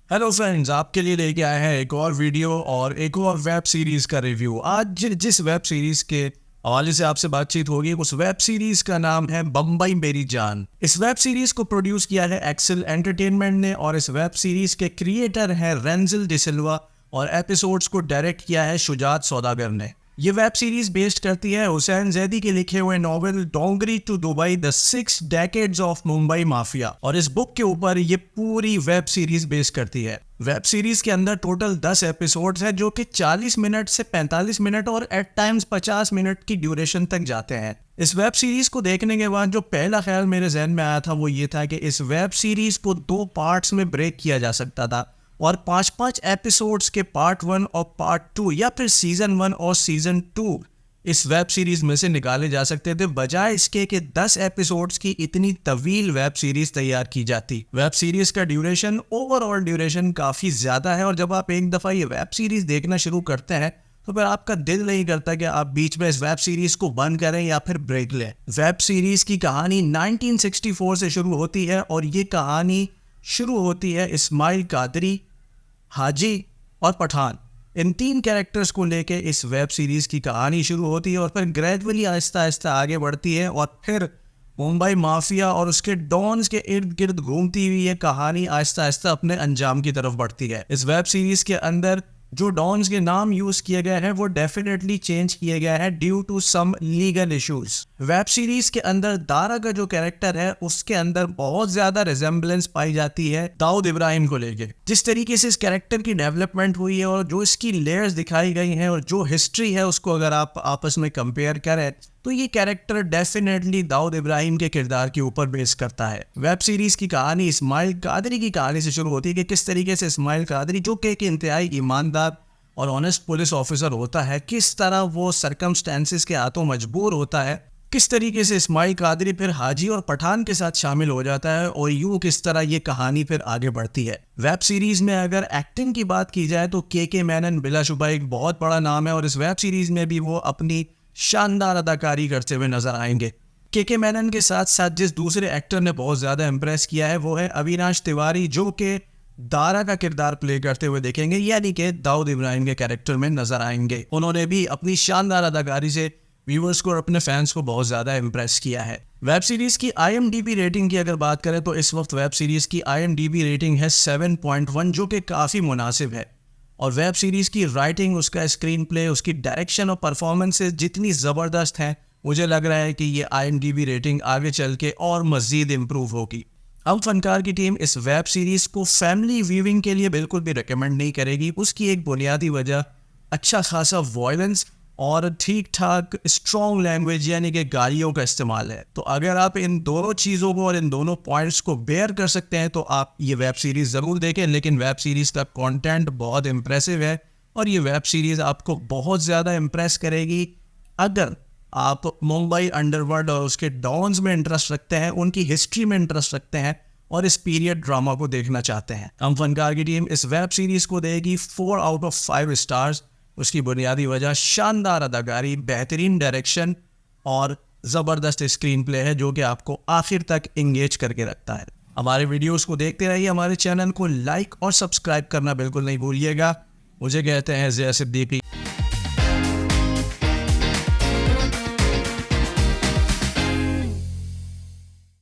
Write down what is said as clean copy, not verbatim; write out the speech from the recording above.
Hello friends, आपके लिए लेके आए हैं एक और वीडियो और एक और वेब सीरीज का रिव्यू। आज जिस वेब सीरीज के हवाले से आपसे बातचीत होगी उस वेब सीरीज का नाम है बम्बई मेरी जान। इस वेब सीरीज को प्रोड्यूस किया है एक्सेल एंटरटेनमेंट ने और इस वेब सीरीज के क्रिएटर हैं रेंजिल डिसिल्वा और एपिसोड्स को डायरेक्ट किया है शुजात सौदागर ने। ये वेब सीरीज बेस्ड करती है हुसैन जैदी के लिखे हुए novel Dongri to Dubai the 6 decades of Mumbai mafia, और इस बुक के ऊपर ये पूरी वेब सीरीज बेस्ड करती है। वेब सीरीज के अंदर टोटल 10 एपिसोड्स हैं जो कि 40 मिनट से 45 मिनट और एट टाइम्स 50 मिनट की ड्यूरेशन तक जाते हैं। इस वेब सीरीज को देखने के बाद जो पहला ख्याल मेरे जहन में आया था वो ये था कि इस वेब सीरीज को 2 पार्ट्स में ब्रेक किया जा सकता था और 5-5 एपिसोड्स के पार्ट 1 और पार्ट 2 या फिर सीजन 1 और सीजन 2 इस वेब सीरीज में से निकाले जा सकते थे, बजाय इसके कि 10 एपिसोड्स की इतनी तवील वेब सीरीज तैयार की जाती। वेब सीरीज का ड्यूरेशन, ओवरऑल ड्यूरेशन काफ़ी ज़्यादा है और जब आप एक दफ़ा ये वेब सीरीज देखना शुरू करते हैं तो फिर आपका दिल नहीं करता कि आप बीच में इस वेब सीरीज को बंद करें या फिर ब्रेक लें। वेब सीरीज की कहानी 1964 से शुरू होती है और ये कहानी शुरू होती है इस्माइल कादरी, हाजी और पठान, इन 3 कैरेक्टर्स को लेके इस वेब सीरीज की कहानी शुरू होती है और फिर ग्रेजुअली आहिस्ता आहिस्ता आगे बढ़ती है और फिर मुंबई माफिया और उसके डॉन्स के इर्द गिर्द घूमती हुई ये कहानी आहिस्ता आहिस्ता अपने अंजाम की तरफ बढ़ती है। इस वेब सीरीज के अंदर जो डॉन्स के नाम यूज किए गए हैं वो डेफिनेटली चेंज किए गए हैं due to some legal issues. Web series के अंदर दारा का जो कैरेक्टर है उसके अंदर बहुत ज्यादा रिजेम्बलेंस पाई जाती है दाऊद इब्राहिम को लेके। जिस तरीके से इस कैरेक्टर की डेवलपमेंट हुई है और जो इसकी लेयर्स दिखाई गई हैं और जो हिस्ट्री है उसको अगर आप आपस में कंपेयर करें तो ये कैरेक्टर डेफिनेटली दाऊद इब्राहिम के किरदार के ऊपर बेस करता है। वेब सीरीज की कहानी इस्माइल कादरी की कहानी से शुरू होती है कि किस तरीके से इस्माइल कादरी, जो कि एक इंतहाई ईमानदार और ऑनेस्ट पुलिस ऑफिसर होता है, किस तरह वो सर्कमस्टेंसेस के हाथों मजबूर होता है, किस तरीके से इस्माइल कादरी फिर हाजी और पठान के साथ शामिल हो जाता है और यूं किस तरह ये कहानी फिर आगे बढ़ती है। वेब सीरीज में अगर एक्टिंग की बात की जाए तो के मैनन बिलाशुबा एक बहुत बड़ा नाम है और इस वेब सीरीज में भी वो अपनी शानदार अदाकारी करते हुए नजर आएंगे। के मैनन के साथ साथ जिस दूसरे एक्टर ने बहुत ज़्यादा इम्प्रेस किया है वो है अविनाश तिवारी, जो कि दारा का किरदार प्ले करते हुए देखेंगे, यानी कि दाऊद इब्राहिम के कैरेक्टर में नजर आएंगे। उन्होंने भी अपनी शानदार अदाकारी से व्यूअर्स को और अपने फैंस को बहुत ज़्यादा इम्प्रेस किया है। वेब सीरीज़ की IMDb रेटिंग की अगर बात करें तो इस वक्त वेब सीरीज़ की IMDb रेटिंग है 7.1, जो कि काफ़ी मुनासिब है। और वेब सीरीज़ की राइटिंग, उसका स्क्रीन प्ले, उसकी डायरेक्शन और परफॉर्मेंसेस जितनी ज़बरदस्त हैं, मुझे लग रहा है कि ये IMDb रेटिंग आगे चल के और मज़ीद इम्प्रूव होगी। हम फनकार की टीम इस वेब सीरीज़ को फैमिली व्यूइंग के लिए बिल्कुल भी रिकमेंड नहीं करेगी। उसकी एक बुनियादी वजह अच्छा खासा वॉयलेंस और ठीक ठाक स्ट्रॉन्ग लैंग्वेज यानी कि गालियों का इस्तेमाल है। तो अगर आप इन दोनों चीज़ों को और इन दोनों पॉइंट्स को बेयर कर सकते हैं तो आप ये वेब सीरीज़ ज़रूर देखें। लेकिन वेब सीरीज़ का कंटेंट बहुत इम्प्रेसिव है और ये वेब सीरीज़ आपको बहुत ज़्यादा इम्प्रेस करेगी अगर आप मुंबई अंडरवर्ल्ड और उसके डॉन्स में इंटरेस्ट रखते हैं, उनकी हिस्ट्री में इंटरेस्ट रखते हैं और इस पीरियड ड्रामा को देखना चाहते हैं। हम फनकार की टीम इस वेब सीरीज़ को देगी 4 आउट ऑफ 5 स्टार्स। उसकी बुनियादी वजह शानदार अदाकारी, बेहतरीन डायरेक्शन और ज़बरदस्त स्क्रीन प्ले है, जो कि आपको आखिर तक इंगेज करके रखता है। हमारे वीडियोस को देखते रहिए, हमारे चैनल को लाइक और सब्सक्राइब करना बिल्कुल नहीं भूलिएगा। मुझे कहते हैं ज़िया सिद्दीकी।